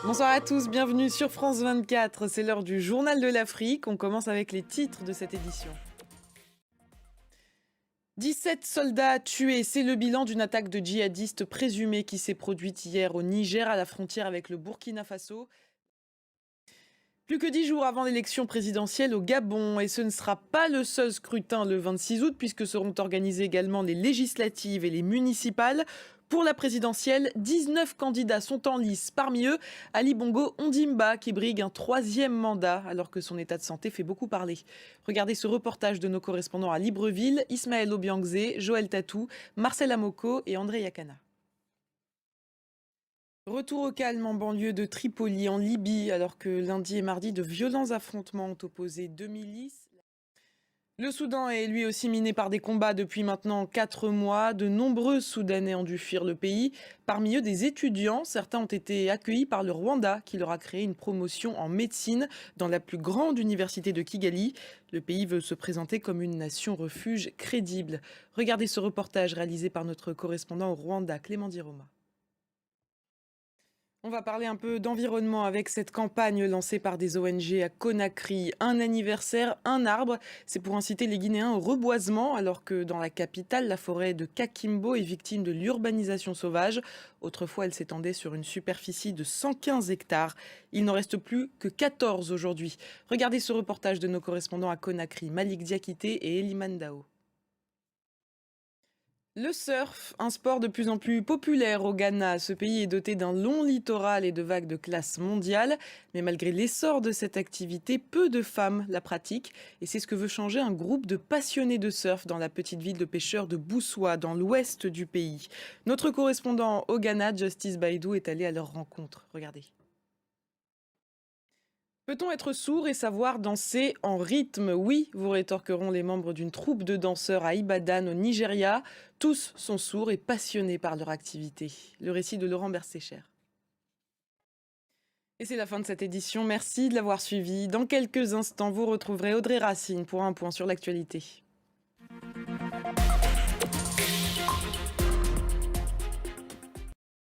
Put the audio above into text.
Bonsoir à tous, bienvenue sur France 24. C'est l'heure du journal de l'Afrique. On commence avec les titres de cette édition. 17 soldats tués, c'est le bilan d'une attaque de djihadistes présumés qui s'est produite hier au Niger à la frontière avec le Burkina Faso. Plus que 10 jours avant l'élection présidentielle au Gabon, et ce ne sera pas le seul scrutin le 26 août, puisque seront organisées également les législatives et les municipales. Pour la présidentielle, 19 candidats sont en lice. Parmi eux, Ali Bongo Ondimba, qui brigue un troisième mandat, alors que son état de santé fait beaucoup parler. Regardez ce reportage de nos correspondants à Libreville, Ismaël Obiangzé, Joël Tatou, Marcel Amoko et André Yakana. Retour au calme en banlieue de Tripoli, en Libye, alors que lundi et mardi, de violents affrontements ont opposé deux milices. Le Soudan est lui aussi miné par des combats depuis maintenant 4 mois. De nombreux Soudanais ont dû fuir le pays. Parmi eux, des étudiants. Certains ont été accueillis par le Rwanda, qui leur a créé une promotion en médecine dans la plus grande université de Kigali. Le pays veut se présenter comme une nation refuge crédible. Regardez ce reportage réalisé par notre correspondant au Rwanda, Clément Diroma. On va parler un peu d'environnement avec cette campagne lancée par des ONG à Conakry. Un anniversaire, un arbre. C'est pour inciter les Guinéens au reboisement, alors que dans la capitale, la forêt de Kakimbo est victime de l'urbanisation sauvage. Autrefois, elle s'étendait sur une superficie de 115 hectares. Il n'en reste plus que 14 aujourd'hui. Regardez ce reportage de nos correspondants à Conakry, Malik Diakité et Eliman Dao. Le surf, un sport de plus en plus populaire au Ghana. Ce pays est doté d'un long littoral et de vagues de classe mondiale. Mais malgré l'essor de cette activité, peu de femmes la pratiquent. Et c'est ce que veut changer un groupe de passionnés de surf dans la petite ville de pêcheurs de Boussoua, dans l'ouest du pays. Notre correspondant au Ghana, Justice Baidou, est allé à leur rencontre. Regardez. Peut-on être sourd et savoir danser en rythme? Oui, vous rétorqueront les membres d'une troupe de danseurs à Ibadan au Nigeria. Tous sont sourds et passionnés par leur activité. Le récit de Laurent Bersécher. Et c'est la fin de cette édition. Merci de l'avoir suivi. Dans quelques instants, vous retrouverez Audrey Racine pour un point sur l'actualité.